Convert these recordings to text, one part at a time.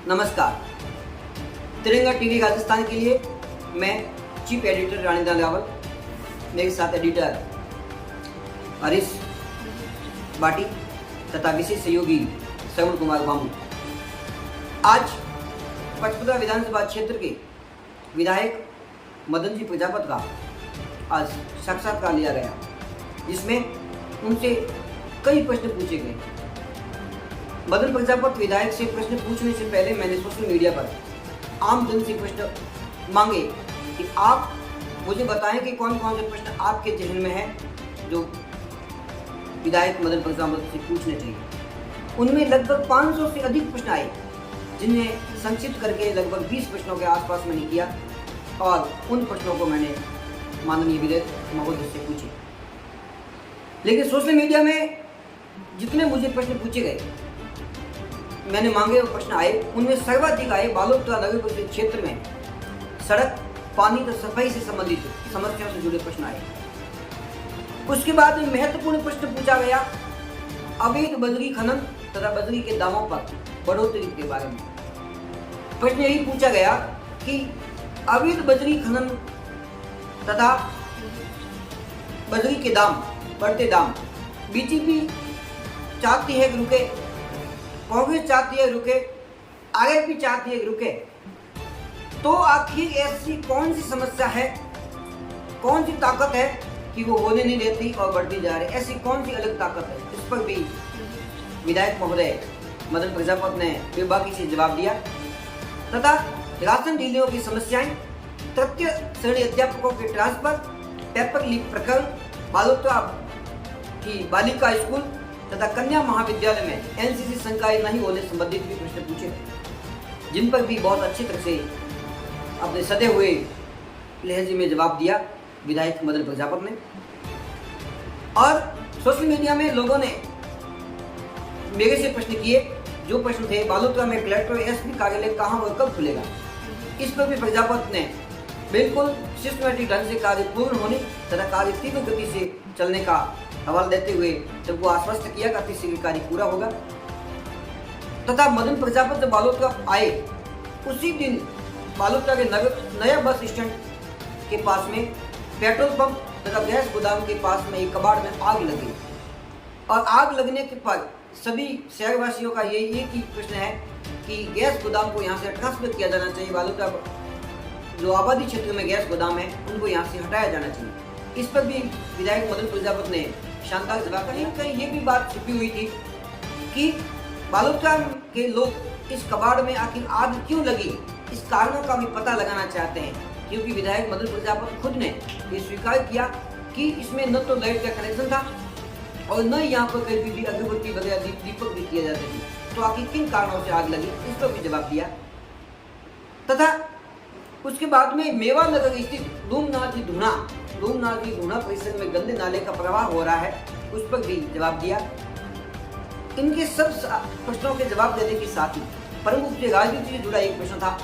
नमस्कार। तिरंगा टीवी राजस्थान के लिए मैं चीफ एडिटर रानीदान रावल, मेरे साथ एडिटर हरीश बाटी तथा विशेष सहयोगी श्रवण कुमार बामू। आज पचपदरा विधानसभा क्षेत्र के विधायक मदन जी प्रजापत का आज साक्षात्कार लिया गया, जिसमें उनसे कई प्रश्न पूछे गए। मदन प्रजापत विधायक से प्रश्न पूछने से पहले मैंने सोशल मीडिया पर आम जन से प्रश्न मांगे कि आप मुझे बताएं कि कौन कौन से प्रश्न आपके जहन में है जो विधायक मदन प्रजापत से पूछने चाहिए। उनमें लगभग 500 से अधिक प्रश्न आए, जिन्हें संक्षिप्त करके लगभग 20 प्रश्नों के आसपास मैंने किया और उन प्रश्नों को मैंने माननीय विधायक महोदय से पूछे। लेकिन सोशल मीडिया में जितने मुझे प्रश्न पूछे गए, मैंने मांगे और प्रश्न आए, उनमें सर्वाधिक आए बालोतरा नगर परिषद क्षेत्र में सड़क, पानी तथा सफाई से संबंधित समस्याओं से जुड़े प्रश्न आए। उसके बाद में महत्वपूर्ण प्रश्न पूछा गया अवैध बजरी खनन तथा बजरी के दामों पर बढ़ोतरी के बारे में। प्रश्न यही पूछा गया कि अवैध बजरी खनन तथा बजरी के दाम, बढ़ते दाम, बीजेपी चाहती है कि रुके, कांग्रेस चाहती है रुके, आरएलपी चाहती है रुके, तो आखिर ऐसी कौन सी समस्या है, कौन सी ताकत है कि वो होने नहीं देती और बढ़ती जा रही? ऐसी कौन सी अलग ताकत है? इस पर भी विधायक महोदय मदन प्रजापत ने बेबाकी से जवाब दिया तथा राशन डीलरों की समस्याएं, तृतीय श्रेणी अध्यापकों के ट्रांसफर, पेपर लीक प्रकरण, बालोतरा की बालिका स्कूल तथा कन्या महाविद्यालय में एनसीसी संकाय नहीं होने संबंधित भी प्रश्न पूछे, जिन पर भी बहुत अच्छी तरह से अपने सदे हुए लहजे में जवाब दिया विधायक मदन प्रजापत ने। और सोशल मीडिया में लोगों ने मेरे से प्रश्न किए, जो प्रश्न थे बालोतरा में कलेक्टर एसपी कार्यालय कहाँ और कब खुलेगा, इस पर भी प्रजापत ने बिल्कुल सिस्टमेटिक ढंग से कार्य पूर्ण होने तथा कार्य तीव्र गति से चलने का हवाला देते हुए सबको आश्वस्त किया कि अति शीघ्र कार्य पूरा होगा। तथा मदन प्रजापत जब बालोतरा आए, उसी दिन बालोतरा के नया बस स्टैंड के पास में पेट्रोल पंप तथा गैस गोदाम के पास में एक कबाड़ में आग लगी और आग लगने के बाद सभी शहरवासियों का ये एक ही प्रश्न है कि गैस गोदाम को यहाँ से ट्रांसफर किया जाना चाहिए। बालोतरा जो आबादी क्षेत्र में गैस गोदाम है उनको यहाँ से हटाया जाना चाहिए। इस पर भी विधायक मदन प्रजापत ने शानदार जवाब दिया। कहीं ये भी बात छिपी हुई थी कि बालोतरा के लोग इस कबाड़ में आखिर आग क्यों लगी, इस कारणों का भी पता लगाना चाहते हैं, क्योंकि विधायक मदन प्रजापत खुद ने ये स्वीकार किया कि इसमें न तो लाइट का कनेक्शन था और न यहाँ पर कहीं भी अगरबत्ती वगैरह दीपक भी किए जाते थे, तो आखिर किन कारणों से आग लगी, इस पर भी जवाब दिया। तथा उसके बाद में मेवा नगर स्थित लूमनाथी धूना परिसर में गंदे नाले का प्रवाह हो रहा है, उस पर भी जवाब दिया। इनके सब प्रश्नों के जवाब देने के साथ ही प्रमुख रूप से राजनीति से जुड़ा एक प्रश्न था।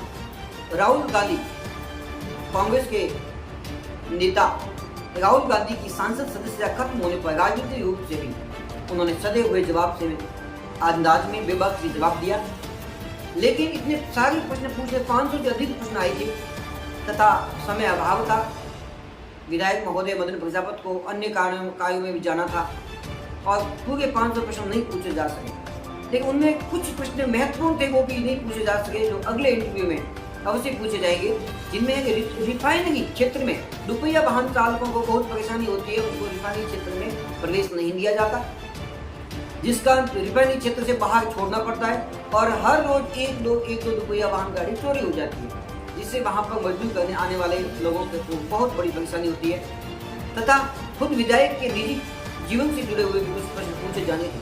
राहुल गांधी, कांग्रेस के नेता राहुल गांधी की सांसद सदस्यता खत्म होने पर राजनीतिक रूप से भी उन्होंने सदे हुए जवाब से अंदाज में बेबाकी से जवाब दिया। लेकिन इतने सारे प्रश्न पूछे, 500 से अधिक प्रश्न आए थे तथा समय अभाव था। विधायक महोदय मदन प्रजापत को अन्य कार्यों में भी जाना था और पूरे 500 प्रश्न नहीं पूछे जा सके, लेकिन उनमें कुछ प्रश्न महत्वपूर्ण थे, वो भी नहीं पूछे जा सके, जो अगले इंटरव्यू में अवश्य पूछे जाएंगे। जिनमें रिफाइनरी क्षेत्र में दुपहिया वाहन चालकों को बहुत परेशानी होती है, उनको रिफाइनरी क्षेत्र में प्रवेश नहीं दिया जाता, जिसका रिफाइनरी क्षेत्र से बाहर छोड़ना पड़ता है और हर रोज एक दो दुपहिया वाहन गाड़ी चोरी हो जाती है, जिससे वहां पर मजदूर करने आने वाले लोगों को बहुत बड़ी परेशानी होती है। तथा खुद विधायक के निजी जीवन से जुड़े हुए भी कुछ प्रश्न पूछे जाने थे,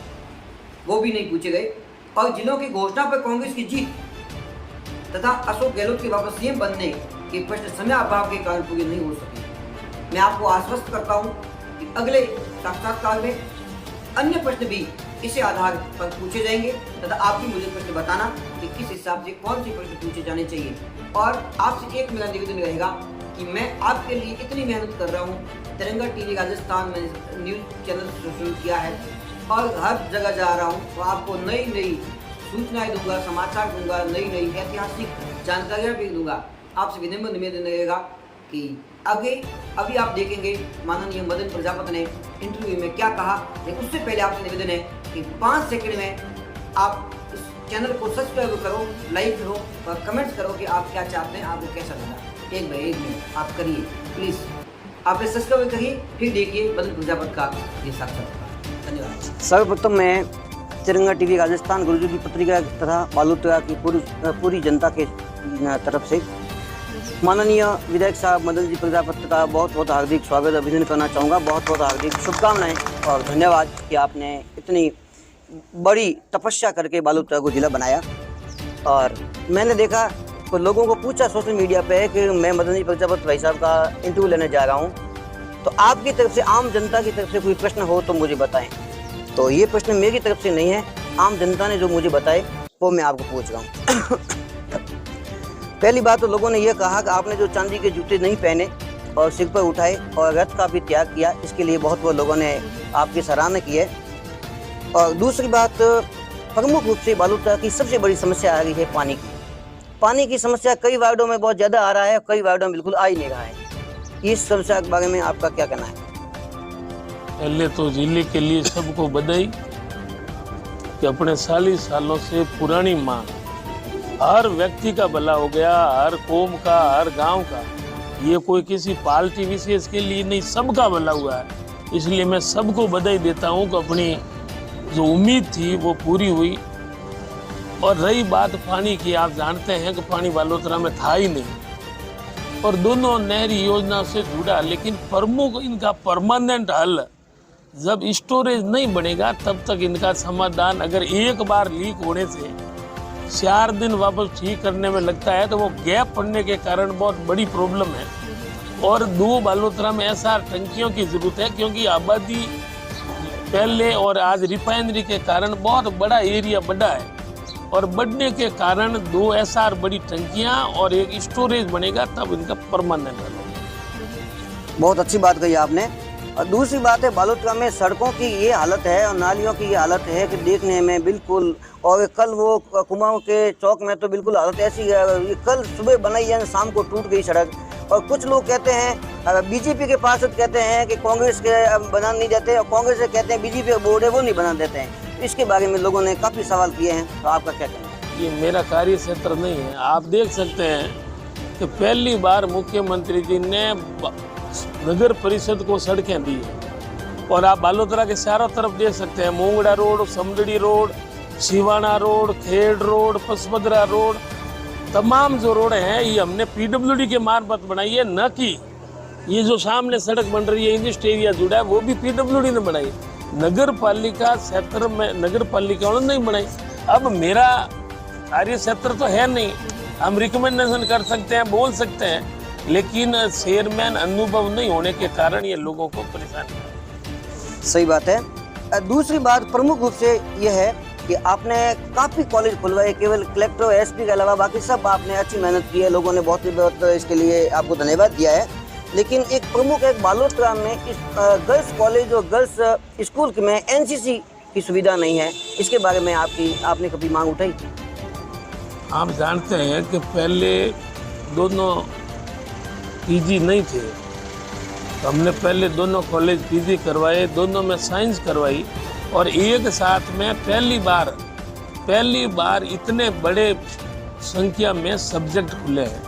वो भी नहीं पूछे गए। और जिलों की घोषणा पर कांग्रेस की जीत तथा अशोक गहलोत के वापस सीएम बनने के प्रश्न समय अभाव के कारण पूरे नहीं हो सके। मैं आपको आश्वस्त करता हूं कि अगले साक्षात्कार में अन्य प्रश्न भी इसी आधार पर पूछे जाएंगे तथा आप भी मुझे प्रश्न बताना कि किस हिसाब से कौन से प्रश्न पूछे जाने चाहिए। और आपसे एक मेरा निवेदन रहेगा कि मैं आपके लिए इतनी मेहनत कर रहा हूँ, तिरंगा टीवी राजस्थान में न्यूज़ चैनल शुरू किया है और हर जगह जा रहा हूँ, तो आपको नई सूचनाएं दूंगा, समाचार दूंगा, नई नई ऐतिहासिक जानकारियाँ भी दूंगा। आपसे विनम्र निवेदन रहेगा कि अभी आप देखेंगे माननीय मदन प्रजापति ने इंटरव्यू में क्या कहा, लेकिन उससे पहले आपसे निवेदन है कि 5 सेकंड में आप इस चैनल को सब्सक्राइब करो, लाइक करो और कमेंट्स करो कि आप क्या चाहते हैं, आपको कैसा लगा। 1 मिनट आप करिए प्लीज़, आपने सब्सक्राइब करिए, फिर देखिए मदन प्रजापति का ये साक्षात्कार। धन्यवाद। सर्वप्रथम मैं तिरंगा टीवी राजस्थान गुरुजी की पत्रिका तथा बालोतरा की पूरी जनता के तरफ से माननीय विधायक साहब मदन जी प्रजापति का बहुत बहुत हार्दिक स्वागत अभिनंदन करना चाहूँगा। बहुत बहुत हार्दिक शुभकामनाएं और धन्यवाद कि आपने इतनी बड़ी तपस्या करके बालोतरा को जिला बनाया। और मैंने देखा तो लोगों को पूछा सोशल मीडिया पे कि मैं मदन जी प्रजापति भाई साहब का इंटरव्यू लेने जा रहा हूँ, तो आपकी तरफ से, आम जनता की तरफ से कोई प्रश्न हो तो मुझे बताएं। तो ये प्रश्न मेरी तरफ से नहीं है, आम जनता ने जो मुझे बताए वो मैं आपको पूछ रहा हूँ। पहली बात तो लोगों ने यह कहा कि आपने जो चांदी के जूते नहीं पहने और सिर पर उठाए और रथ का भी त्याग किया, इसके लिए बहुत बहुत लोगों ने आपकी सराहना की है। और दूसरी बात, प्रमुख रूप से बालोतरा की सबसे बड़ी समस्या आ रही है पानी की। पानी की समस्या कई वार्डों में बहुत ज़्यादा आ रहा है, कई वार्डों में बिल्कुल आ ही नहीं रहा है। इस समस्या के बारे में आपका क्या कहना है? पहले तो जिले के लिए सबको बधाई कि अपने 40 सालों से पुरानी मांग, हर व्यक्ति का भला हो गया, हर कौम का, हर गांव का, ये कोई किसी पार्टी विशेष के लिए नहीं, सबका भला हुआ है। इसलिए मैं सबको बधाई देता हूं कि अपनी जो उम्मीद थी वो पूरी हुई। और रही बात पानी की, आप जानते हैं कि पानी बालोतरा में था ही नहीं और दोनों नहरी योजना से जुड़ा, लेकिन प्रमुख इनका परमानेंट हल, जब स्टोरेज नहीं बनेगा तब तक इनका समाधान, अगर एक बार लीक होने से 4 दिन वापस ठीक करने में लगता है तो वो गैप पड़ने के कारण बहुत बड़ी प्रॉब्लम है। और 2 बालोतरा में एसआर टंकियों की जरूरत है, क्योंकि आबादी पहले और आज रिफाइनरी के कारण बहुत बड़ा एरिया बढ़ा है और बढ़ने के कारण 2 एसआर बड़ी टंकियां और एक स्टोरेज बनेगा, तब इनका परमानेंट हल होगा। बहुत अच्छी बात कही आपने। और दूसरी बात है, बालोतरा में सड़कों की ये हालत है और नालियों की ये हालत है कि देखने में बिल्कुल, और कल वो कुमाऊं के चौक में तो बिल्कुल हालत ऐसी है, कल सुबह बनाई है, शाम को टूट गई सड़क। और कुछ लोग कहते हैं, बीजेपी के पार्षद कहते हैं कि कांग्रेस के बना नहीं देते, और कांग्रेस से कहते हैं बीजेपी का बोर्ड है वो नहीं बना देते हैं। इसके बारे में लोगों ने काफ़ी सवाल किए हैं, तो आपका क्या कहना है? ये मेरा कार्य क्षेत्र नहीं है। आप देख सकते हैं कि पहली बार मुख्यमंत्री जी ने नगर परिषद को सड़कें दी है और आप बालोतरा के चारों तरफ देख सकते हैं, Mongra road, Samdari road, Siwana road, Khed road, Pachpadra road, तमाम जो रोड हैं ये हमने पीडब्ल्यूडी के मार्फत बनाई है, न कि ये जो सामने सड़क बन रही है, इंडस्ट्री एरिया जुड़ा है, वो भी पीडब्ल्यूडी ने बनाई। नगर पालिका क्षेत्र में नगर पालिका ने नहीं बनाई। अब मेरा कार्य क्षेत्र तो है नहीं, हम रिकमेंडेशन कर सकते हैं, बोल सकते हैं, लेकिन चेयरमैन अनुभव नहीं होने के कारण ये लोगों को परेशानी है। सही बात है। दूसरी बात प्रमुख रूप से यह है कि आपने काफ़ी कॉलेज खुलवाए, केवल कलेक्टर और एसपी के अलावा बाकी सब आपने अच्छी मेहनत की है, लोगों ने बहुत इसके लिए आपको धन्यवाद दिया है। लेकिन एक प्रमुख एक बालोतरा में इस गर्ल्स कॉलेज और गर्ल्स स्कूल में एनसीसी की सुविधा नहीं है, इसके बारे में आपने कभी मांग उठाई? आप जानते हैं कि पहले दोनों पीजी नहीं थे, तो हमने पहले दोनों कॉलेज पीजी करवाए, दोनों में साइंस करवाई और एक साथ में पहली बार इतने बड़े संख्या में सब्जेक्ट खुले हैं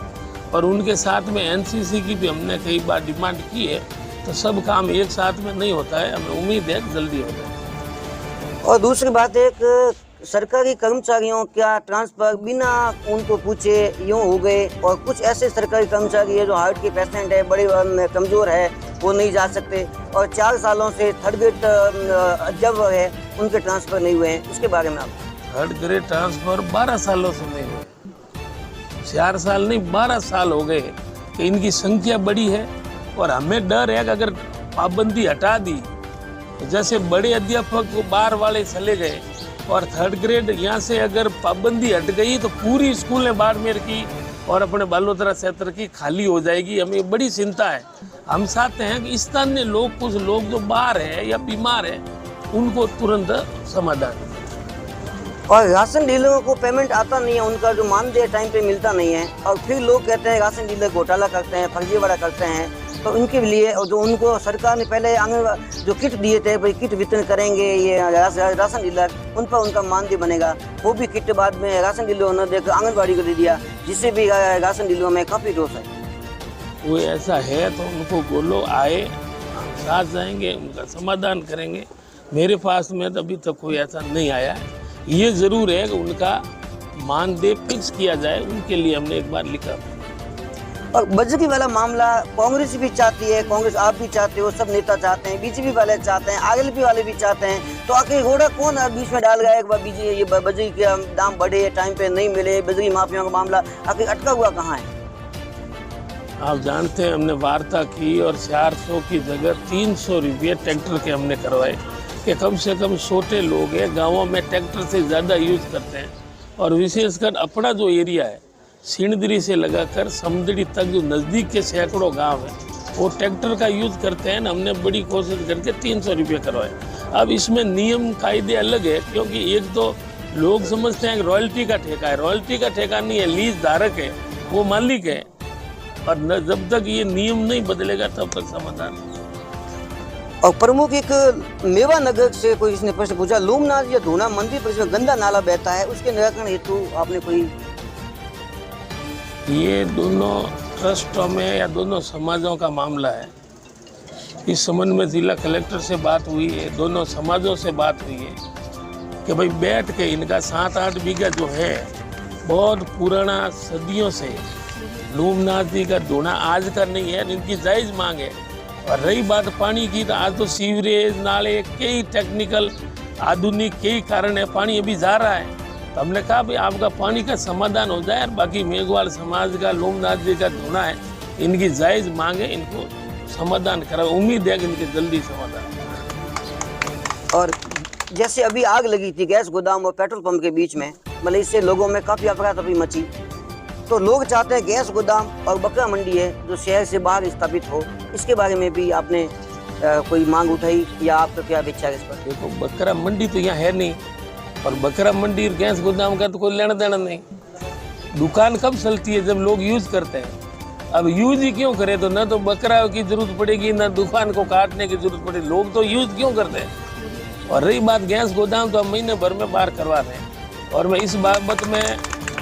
और उनके साथ में एनसीसी की भी हमने कई बार डिमांड की है। तो सब काम एक साथ में नहीं होता है, हमें उम्मीद है जल्दी हो जाए। और दूसरी बात, एक सरकारी कर्मचारियों क्या ट्रांसफर बिना उनको पूछे यूँ हो गए, और कुछ ऐसे सरकारी कर्मचारी है जो हार्ट के पेशेंट है, बड़े कमज़ोर है, वो नहीं जा सकते, और 4 सालों से थर्ड ग्रेड जब है उनके ट्रांसफ़र नहीं हुए हैं, इसके बारे में आप? थर्ड ग्रेड ट्रांसफ़र 12 सालों से नहीं हुए, 4 साल नहीं 12 साल हो गए कि इनकी संख्या बड़ी है। और हमें डर है कि अगर पाबंदी हटा दी तो जैसे बड़े अध्यापक को बाहर वाले चले गए और थर्ड ग्रेड यहाँ से अगर पाबंदी हट गई तो पूरी स्कूलें बाड़मेर की और अपने बालोतरा क्षेत्र की खाली हो जाएगी। हमें बड़ी चिंता है। हम चाहते हैं कि स्थानीय लोग, कुछ लोग जो बाहर है या बीमार है, उनको तुरंत समाधान। और राशन डीलरों को पेमेंट आता नहीं है, उनका जो मानदेय टाइम पे मिलता नहीं है, और फिर लोग कहते हैं राशन डीलर घोटाला करते हैं, फर्जीवाड़ा करते हैं। तो उनके लिए, और जो उनको सरकार ने पहले आंगन जो किट दिए थे, भाई किट वितरण करेंगे ये राशन डीलर, उन पर उनका मानदेय बनेगा, वो भी किट बाद में राशन डीलरों ने देकर आंगनबाड़ी को दे दिया, जिससे भी राशन डीलरों में काफ़ी रोष है। वो ऐसा है तो उनको बोलो आए, हम साथ जाएंगे, उनका समाधान करेंगे। मेरे पास में तो अभी तक कोई ऐसा नहीं आया है। ये ज़रूर है कि उनका मानदेय फिक्स किया जाए, उनके लिए हमने एक बार लिखा। और बजरी वाला मामला कांग्रेस भी चाहती है, कांग्रेस आप भी चाहते हो, सब नेता चाहते हैं, बीजेपी वाले चाहते हैं, आरएलपी वाले भी चाहते हैं, तो आखिर घोड़ा कौन बीच में डाल गया? एक बार ये बजरी के दाम बढ़े, टाइम पे नहीं मिले, बजरी माफियाओं का मामला आखिर अटका हुआ कहाँ है? आप जानते हैं हमने वार्ता की और 400 की जगह 300 रुपये ट्रैक्टर के हमने करवाए कि कम से कम छोटे लोग हैं, गाँवों में ट्रैक्टर से ज़्यादा यूज़ करते हैं। और विशेषकर अपना जो एरिया है सिणदरी से लगाकर समदड़ी तक जो नज़दीक के सैकड़ों गांव है वो ट्रैक्टर का यूज़ करते हैं। हमने बड़ी कोशिश करके 300 रुपये करवाए। अब इसमें नियम कायदे अलग है, क्योंकि एक तो लोग समझते हैं कि रॉयल्टी का ठेका है, रॉयल्टी का ठेका नहीं है, लीज धारक है, वो मालिक है। और जब तक ये नियम नहीं बदलेगा तब तक समाधान नहीं। और प्रमुख एक मेवा नगर से कोई इसने प्रश्न पूछा, लूमनाथ या धूना मंदिर पर इसमें गंदा नाला बहता है, उसके निराकरण हेतु आपने कोई? ये दोनों ट्रस्टों में या दोनों समाजों का मामला है। इस संबंध में जिला कलेक्टर से बात हुई है, दोनों समाजों से बात हुई है कि भाई बैठ के इनका 7-8 बीघा जो है बहुत पुराना सदियों से लूमनाथ जी का धोना आज का नहीं है, इनकी जायज़ मांग है। और रही बात पानी की, तो आज तो सीवरेज नाले कई टेक्निकल आधुनिक कई कारण है, पानी अभी जा रहा है। तो हमने कहा भाई आपका पानी का समाधान हो जाए, और बाकी मेघवाल समाज का लूमनाथ जी का धोना है, इनकी जायज़ मांग है, इनको समाधान करा। उम्मीद है कि इनके जल्दी समाधान। और जैसे अभी आग लगी थी गैस गोदाम और पेट्रोल पंप के बीच में, मतलब इससे लोगों में काफ़ी अफरा तफरी मची, तो लोग चाहते हैं गैस गोदाम और बकरा मंडी है जो शहर से बाहर स्थापित हो, इसके बारे में भी आपने कोई मांग उठाई या आपका क्या विचार इस पर? देखो, बकरा मंडी तो यहाँ है नहीं, और बकरा मंडी गैस गोदाम का तो कोई लेना देना नहीं। दुकान कब चलती है? जब लोग यूज़ करते हैं। अब यूज़ ही क्यों करें? तो ना तो बकरा की जरूरत पड़ेगी, ना दुकान को काटने की जरूरत पड़ेगी, लोग तो यूज़ क्यों करते हैं। और रही बात गैस गोदाम, तो हम महीने भर में बाहर करवा रहे हैं। और मैं इस बाबत में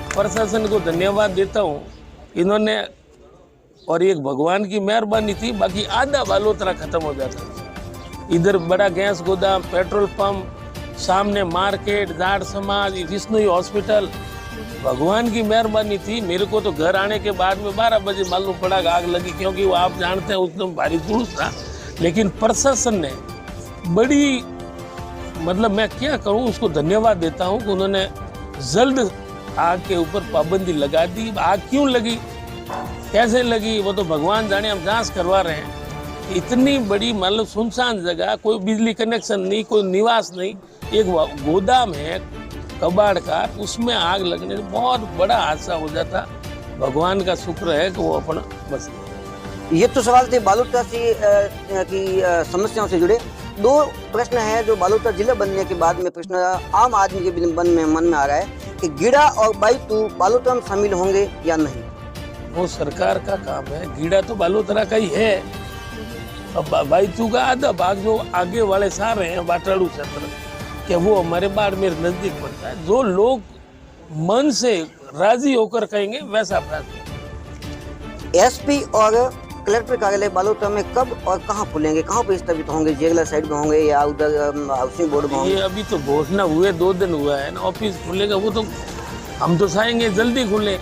प्रशासन को धन्यवाद देता हूँ, इन्होंने, और एक भगवान की मेहरबानी थी, बाकी आधा बालोतरा खत्म हो जाता। इधर बड़ा गैस गोदाम, पेट्रोल पंप, सामने मार्केट, जाट समाज, विष्णु हॉस्पिटल, भगवान की मेहरबानी थी। मेरे को तो घर आने के बाद में 12 बजे मालूम पड़ा कि आग लगी, क्योंकि वो आप जानते हैं उस दिन भारी जुलूस था। लेकिन प्रशासन ने बड़ी, मतलब मैं क्या करूं, उसको धन्यवाद देता हूं कि उन्होंने जल्द आग के ऊपर पाबंदी लगा दी। आग क्यों लगी, कैसे लगी, वो तो भगवान जाने, हम जांच करवा रहे हैं। इतनी बड़ी मतलब सुनसान जगह, कोई बिजली कनेक्शन नहीं, कोई निवास नहीं, एक गोदाम है कबाड़ का, उसमें आग लगने से बहुत बड़ा हादसा हो जाता। भगवान का शुक्र है कि वो अपना बच गया। ये तो सवाल थे बालोतरा से की समस्याओं से जुड़े। दो प्रश्न है जो बालोतरा जिला बनने के बाद में प्रश्न आम आदमी के मन में आ रहा है कि गीड़ा और बाईतू बालोतरा में शामिल होंगे या नहीं? वो सरकार का काम है, गीड़ा तो बालोतरा का ही है। अब बाईतू का आधा भाग जो आगे वाले सारे हैं बाटाड़ू क्षेत्र के, वो हमारे बाड़मेर नजदीक पड़ता है। जो लोग मन से राजी होकर कहेंगे वैसा फैसला। एसपी और कलेक्टर कार्यालय बालोतरा में कब और कहां खुलेंगे, कहां पर स्थापित होंगे? जेगला साइड में होंगे या उधर हाउसिंग बोर्ड में होंगे? ये अभी तो घोषणा हुए 2 दिन हुआ है ना, ऑफिस खुलेगा वो तो हम तो चाहेंगे जल्दी खुले।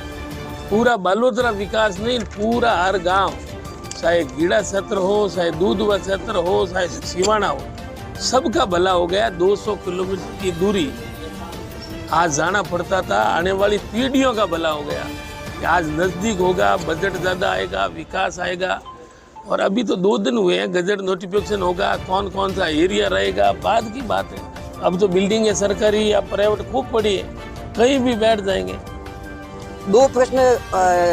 पूरा बालोतरा विकास नहीं, पूरा हर गांव, चाहे गीड़ा क्षेत्र हो, चाहे दूधवा क्षेत्र हो, चाहे सिवाना हो, सबका भला हो गया। 200 किलोमीटर की दूरी आज जाना पड़ता था, आने वाली पीढ़ियों का भला हो गया कि आज नज़दीक होगा, बजट ज़्यादा आएगा, विकास आएगा। और अभी तो 2 दिन हुए हैं, गजट नोटिफिकेशन होगा, कौन कौन सा एरिया रहेगा, बाद की बात है। अब तो बिल्डिंग है सरकारी या प्राइवेट खूब पड़ी है, कहीं भी बैठ जाएंगे। 2 प्रश्न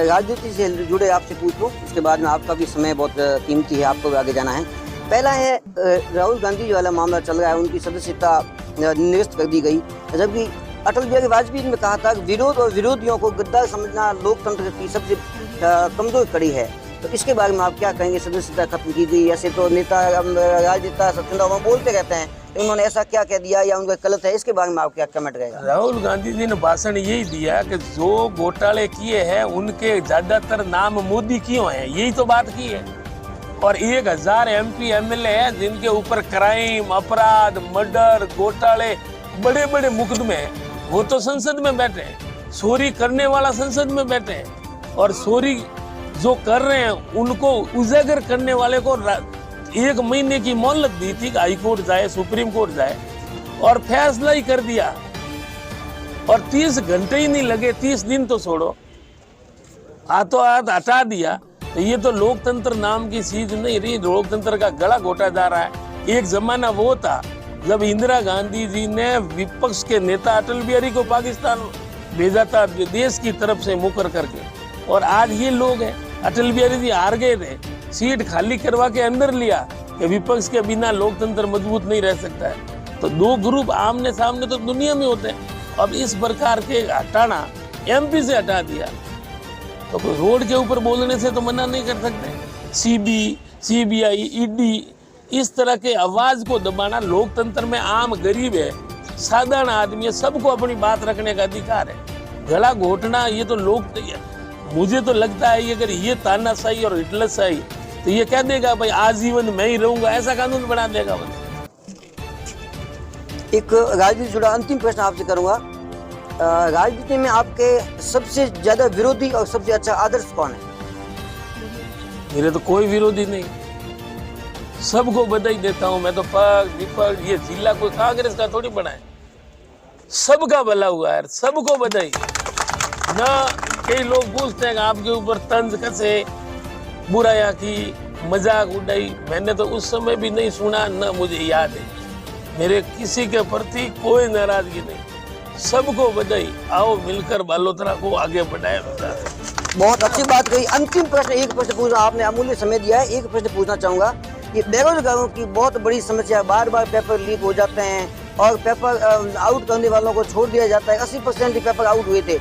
राजनीति से जुड़े आपसे पूछूं, उसके बाद में आपका भी समय बहुत कीमती है, आपको भी आगे जाना है। पहला है राहुल गांधी वाला मामला चल रहा है, उनकी सदस्यता निरस्त कर दी गई, जबकि अटल बिहारी वाजपेयी ने कहा था कि विरोध और विरोधियों को गद्दार समझना लोकतंत्र की सबसे कमजोर कड़ी है। तो इसके बारे में आप क्या कहेंगे? सदस्यता खत्म की गई, ऐसे तो नेता राजनेता सत्येंद्र वो बोलते रहते हैं, उन्होंने ऐसा क्या कह दिया या उनका गलत है, इसके बारे में आप क्या कमेंट रहेगा? राहुल गांधी जी ने भाषण यही दिया कि जो घोटाले किए हैं उनके ज्यादातर नाम मोदी क्यों हैं, यही तो बात की है। और 1000 MP MLA है जिनके ऊपर क्राइम, अपराध, मर्डर, घोटाले, बड़े बड़े मुकदमे हैं, वो तो संसद में बैठे हैं। चोरी करने वाला संसद में बैठे हैं और चोरी जो कर रहे हैं उनको उजागर करने वाले को 1 महीने की मोहलत दी थी कि हाई कोर्ट जाए, सुप्रीम कोर्ट जाए, और फैसला ही कर दिया। और 30 घंटे ही नहीं लगे, 30 दिन तो छोड़ो, हाथों हाथ हटा दिया। तो ये तो लोकतंत्र नाम की चीज नहीं रही, लोकतंत्र का गला घोटा जा रहा है। एक जमाना वो था जब इंदिरा गांधी जी ने विपक्ष के नेता अटल बिहारी को पाकिस्तान भेजा था देश की तरफ से मुकर करके, और आज ये लोग हैं। अटल बिहारी जी हार गए थे, सीट खाली करवा के अंदर लिया कि विपक्ष के बिना लोकतंत्र मजबूत नहीं रह सकता है। तो 2 ग्रुप आमने सामने तो दुनिया में होते हैं, अब इस प्रकार के हटाना, MP से हटा दिया, तो कोई रोड के ऊपर बोलने से तो मना नहीं कर सकते। CBI, ED, इस तरह के आवाज को दबाना, लोकतंत्र में आम गरीब है, साधारण आदमी है, सबको अपनी बात रखने का अधिकार है। गला घोटना ये तो मुझे तो लगता है ये अगर ये तानाशाही और हिटलरशाही तो ये कह देगा भाई आजीवन मैं ही रहूंगा, ऐसा कानून बना देगा। एक राजनीति से जुड़ा अंतिम प्रश्न आपसे करूंगा। राजनीति में आपके सबसे ज्यादा विरोधी और सबसे अच्छा आदर्श कौन है? मेरे तो कोई विरोधी नहीं, सबको बधाई देता हूं मैं तो। पक्ष विपक्ष ये जिला कोई कांग्रेस का थोड़ी बना है, सबका भला हुआ है, सबको बधाई। ना कई लोग पूछते हैं कि आपके ऊपर तंज कसे, बुराया की, मजाक उड़ाई, मैंने तो उस समय भी नहीं सुना, न मुझे याद है। मेरे किसी के प्रति कोई नाराजगी नहीं, सबको बधाई। आओ मिलकर बालोतरा को आगे बढ़ाया। बहुत अच्छी बात कही। अंतिम प्रश्न, एक प्रश्न पूछना, आपने अमूल्य समय दिया है, एक प्रश्न पूछना चाहूंगा। ये बेरोजगारों की बहुत बड़ी समस्या, बार बार पेपर लीक हो जाते हैं और पेपर आउट करने वालों को छोड़ दिया जाता है। 80% पेपर आउट हुए थे,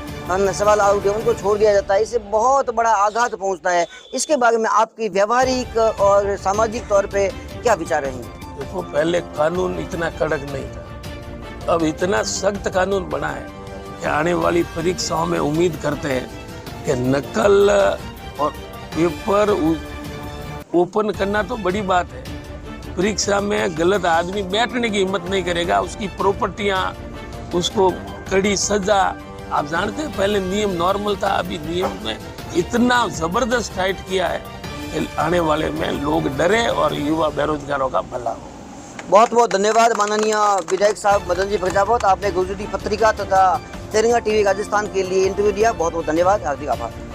सवाल आउट है, उनको छोड़ दिया जाता है। इससे बहुत बड़ा आघात पहुंचता है। इसके बारे में आपकी व्यवहारिक और सामाजिक तौर पे क्या विचार रहेंगे? देखो, पहले कानून इतना कड़क नहीं था, अब इतना सख्त कानून बना है कि आने वाली परीक्षाओं में उम्मीद करते हैं कि नकल और पेपर ओपन करना तो बड़ी बात है, परीक्षा में गलत आदमी बैठने की हिम्मत नहीं करेगा, उसकी प्रॉपर्टियां, उसको कड़ी सजा। आप जानते हैं पहले नियम नॉर्मल था, अभी नियम में इतना जबरदस्त टाइट किया है कि आने वाले में लोग डरे और युवा बेरोजगारों का भला हो। बहुत बहुत धन्यवाद माननीय विधायक साहब मदन जी प्रजापत, आपने गुजराती पत्रिका तथा तिरंगा TV राजस्थान के लिए इंटरव्यू दिया। बहुत बहुत धन्यवाद, हार्दिक आभार।